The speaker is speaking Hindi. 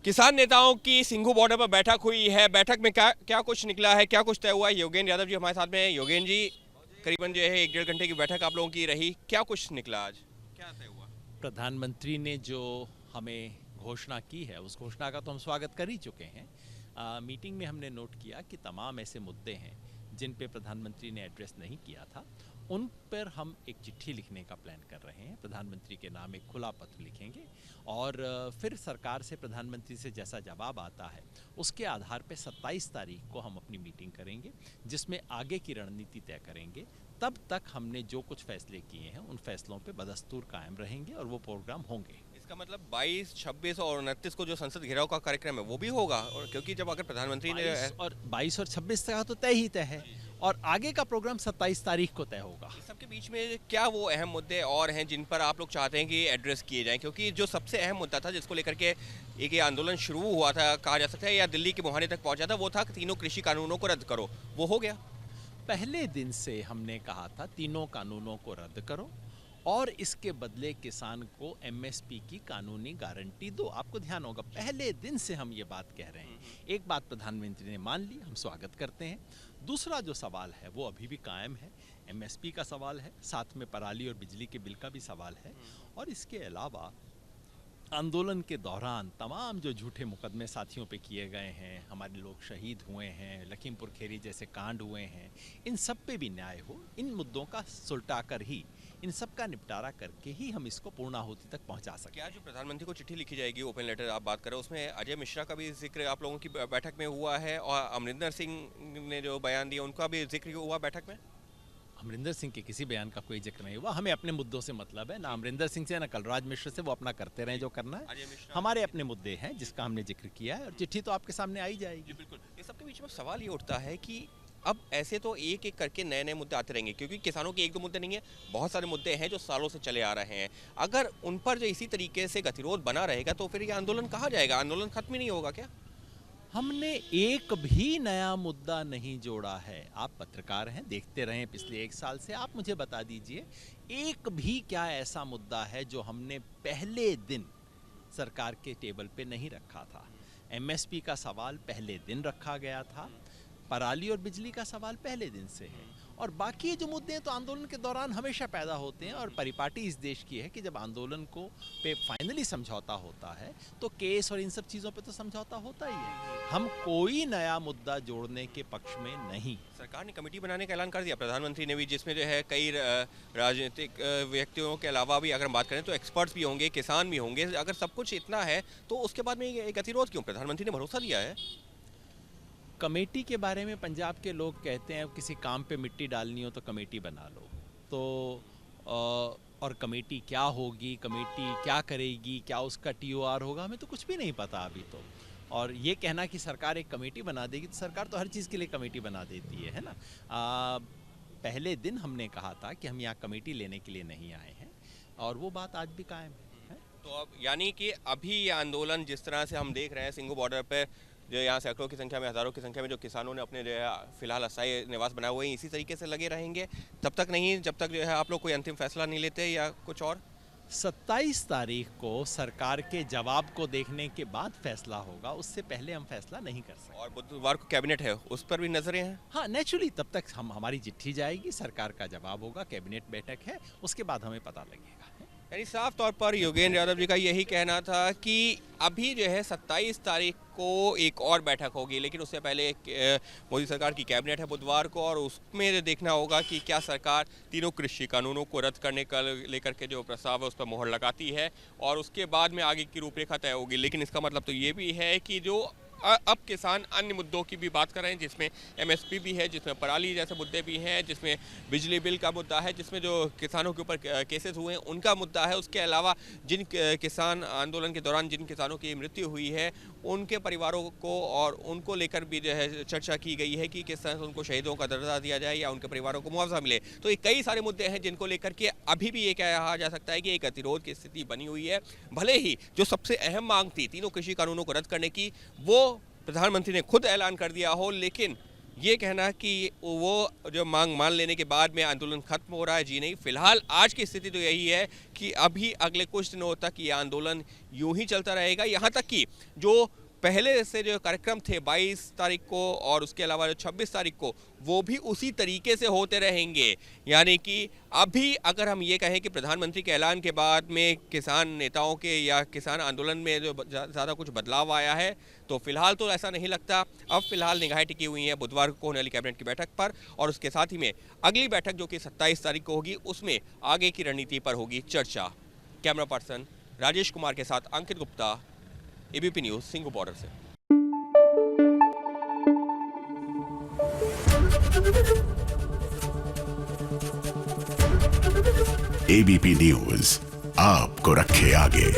किसान नेताओं की सिंघू बॉर्डर पर बैठक हुई है। बैठक में क्या क्या कुछ निकला है, क्या कुछ तय हुआ है? योगेंद्र यादव जी हमारे साथ में हैं। योगेंद्र जी, करीबन जो है 1 डेढ़ घंटे की बैठक आप लोगों की रही, क्या कुछ निकला आज, क्या तय हुआ? प्रधानमंत्री ने जो हमें घोषणा की है उस घोषणा का तो हम स्वागत कर ही चुके हैं। मीटिंग में हमने नोट किया कि तमाम ऐसे मुद्दे हैं जिन पे प्रधानमंत्री ने एड्रेस नहीं किया था, उन पर हम एक चिट्ठी लिखने का प्लान कर रहे हैं। प्रधानमंत्री के नाम एक खुला पत्र लिखेंगे और फिर सरकार से प्रधानमंत्री से जैसा जवाब आता है उसके आधार पे 27 तारीख को हम अपनी मीटिंग करेंगे जिसमें आगे की रणनीति तय करेंगे। तब तक हमने जो कुछ फैसले किए हैं उन फैसलों पे बदस्तूर कायम रहेंगे और वो प्रोग्राम होंगे। इसका मतलब 22, 26 और 29 को जो संसद घेराव का कार्यक्रम है वो भी होगा, और क्योंकि जब अगर प्रधानमंत्री ने 22 और 26 का तो तय ही तय है और आगे का प्रोग्राम 27 तारीख को तय होगा। इस सबके बीच में क्या वो अहम मुद्दे और हैं जिन पर आप लोग चाहते हैं कि एड्रेस किए जाएं? क्योंकि जो सबसे अहम मुद्दा था जिसको लेकर के एक ये आंदोलन शुरू हुआ था, कहा जा सकता है, या दिल्ली के मुहाने तक पहुंचा था, वो था कि तीनों कृषि कानूनों को रद्द करो। वो हो गया? पहले दिन से हमने कहा था तीनों कानूनों को रद्द करो और इसके बदले किसान को एमएसपी की कानूनी गारंटी दो। आपको ध्यान होगा पहले दिन से हम ये बात कह रहे हैं। एक बात प्रधानमंत्री ने मान ली, हम स्वागत करते हैं। दूसरा जो सवाल है वो अभी भी कायम है, एमएसपी का सवाल है, साथ में पराली और बिजली के बिल का भी सवाल है। और इसके अलावा आंदोलन के दौरान तमाम जो झूठे मुकदमे साथियों पे किए गए हैं, हमारे लोग शहीद हुए हैं, लखीमपुर खेरी जैसे कांड हुए हैं, इन सब पे भी न्याय हो। इन मुद्दों का सुलटा कर ही, इन सब का निपटारा करके ही हम इसको पूर्णाहुति तक पहुंचा सकते क्या हैं। जो प्रधानमंत्री को चिट्ठी लिखी जाएगी, ओपन लेटर आप बात करें, उसमें अजय मिश्रा का भी जिक्र आप लोगों की बैठक में हुआ है, और अमरिंदर सिंह ने जो बयान दिया उनका भी जिक्र हुआ बैठक में? अमरिंदर सिंह के किसी बयान का कोई जिक्र नहीं हुआ। हमें अपने मुद्दों से मतलब है, ना अमरिंदर सिंह से ना कलराज मिश्र से, वो अपना करते रहें जो करना है। अजय मिश्रा हमारे अपने मुद्दे हैं जिसका हमने जिक्र किया है और चिट्ठी तो आपके सामने आई जाएगी। जी बिल्कुल। इस सबके बीच में सवाल ये उठता है कि अब ऐसे तो एक एक करके नए नए मुद्दे आते रहेंगे, क्योंकि किसानों के एक दो मुद्दे नहीं है, बहुत सारे मुद्दे हैं जो सालों से चले आ रहे हैं। अगर उन पर जो इसी तरीके से गतिरोध बना रहेगा तो फिर ये आंदोलन कहाँ जाएगा? आंदोलन खत्म ही नहीं होगा क्या? हमने एक भी नया मुद्दा नहीं जोड़ा है। आप पत्रकार हैं, देखते रहें पिछले 1 साल से, आप मुझे बता दीजिए एक भी क्या ऐसा मुद्दा है जो हमने पहले दिन सरकार के टेबल पे नहीं रखा था। एमएसपी का सवाल पहले दिन रखा गया था, पराली और बिजली का सवाल पहले दिन से है, और बाकी जो मुद्दे हैं तो आंदोलन के दौरान हमेशा पैदा होते हैं। और परिपाटी इस देश की है कि जब आंदोलन को पे फाइनली समझौता होता है तो केस और इन सब चीज़ों पे तो समझौता होता ही है। हम कोई नया मुद्दा जोड़ने के पक्ष में नहीं। सरकार ने कमेटी बनाने का ऐलान कर दिया, प्रधानमंत्री ने भी, जिसमें जो है कई राजनीतिक व्यक्तियों के अलावा भी अगर हम बात करें तो एक्सपर्ट्स भी होंगे, किसान भी होंगे। अगर सब कुछ इतना है तो उसके बाद में ये गतिरोध क्यों? प्रधानमंत्री ने भरोसा दिया है। कमेटी के बारे में पंजाब के लोग कहते हैं किसी काम पे मिट्टी डालनी हो तो कमेटी बना लो। तो और कमेटी क्या होगी, कमेटी क्या करेगी, क्या उसका टीओआर होगा, हमें तो कुछ भी नहीं पता अभी तो। और ये कहना कि सरकार एक कमेटी बना देगी, तो सरकार तो हर चीज़ के लिए कमेटी बना देती है ना। पहले दिन हमने कहा था कि हम यहाँ कमेटी लेने के लिए नहीं आए हैं और वो बात आज भी कायम है। तो अब यानी कि अभी ये आंदोलन जिस तरह से हम देख रहे हैं सिंघू बॉर्डर पे, जो यहाँ सैकड़ों की संख्या में, हज़ारों की संख्या में जो किसानों ने अपने जो है फिलहाल अस्थायी निवास बनाए हुए हैं, इसी तरीके से लगे रहेंगे तब तक नहीं, जब तक जो है आप लोग कोई अंतिम फैसला नहीं लेते या कुछ और? 27 तारीख को सरकार के जवाब को देखने के बाद फैसला होगा, उससे पहले हम फैसला नहीं कर सकते। और बुधवार को कैबिनेट है, उस पर भी नजरें हैं? हाँ, नेचुरली तब तक हमारी चिट्ठी जाएगी, सरकार का जवाब होगा, कैबिनेट बैठक है, उसके बाद हमें पता लगेगा। यानी साफ तौर पर योगेंद्र यादव जी का यही कहना था कि अभी जो है 27 तारीख को एक और बैठक होगी, लेकिन उससे पहले मोदी सरकार की कैबिनेट है बुधवार को, और उसमें देखना होगा कि क्या सरकार तीनों कृषि कानूनों को रद्द करने का लेकर के जो प्रस्ताव है उस पर मोहर लगाती है, और उसके बाद में आगे की रूपरेखा तय होगी। लेकिन इसका मतलब तो ये भी है कि जो अब किसान अन्य मुद्दों की भी बात कर रहे हैं, जिसमें एमएसपी भी है, जिसमें पराली जैसे मुद्दे भी हैं, जिसमें बिजली बिल का मुद्दा है, जिसमें जो किसानों के ऊपर केसेस हुए हैं उनका मुद्दा है। उसके अलावा जिन किसान आंदोलन के दौरान जिन किसानों की मृत्यु हुई है उनके परिवारों को और उनको लेकर भी जो है चर्चा की गई है कि किस तरह से उनको शहीदों का दर्जा दिया जाए या उनके परिवारों को मुआवजा मिले। तो ये कई सारे मुद्दे हैं जिनको लेकर के अभी भी ये कहा जा सकता है कि एक गतिरोध की स्थिति बनी हुई है। भले ही जो सबसे अहम मांग थी तीनों कृषि कानूनों को रद्द करने की, वो प्रधानमंत्री ने खुद ऐलान कर दिया हो, लेकिन ये कहना कि वो जो मांग मान लेने के बाद में आंदोलन खत्म हो रहा है, जी नहीं। फिलहाल आज की स्थिति तो यही है कि अभी अगले कुछ दिनों तक ये आंदोलन यूं ही चलता रहेगा, यहाँ तक कि जो पहले से जो कार्यक्रम थे 22 तारीख को और उसके अलावा जो 26 तारीख को, वो भी उसी तरीके से होते रहेंगे। यानी कि अभी अगर हम ये कहें कि प्रधानमंत्री के ऐलान के बाद में किसान नेताओं के या किसान आंदोलन में जो ज़्यादा कुछ बदलाव आया है, तो फिलहाल तो ऐसा नहीं लगता। अब फिलहाल निगाहें टिकी हुई हैं बुधवार को होने वाली कैबिनेट की बैठक पर, और उसके साथ ही में अगली बैठक जो कि 27 तारीख को होगी, उसमें आगे की रणनीति पर होगी चर्चा। कैमरा पर्सन राजेश कुमार के साथ Ankit Gupta, ABP news, Singhu border से। एबीपी न्यूज आपको रखे आगे।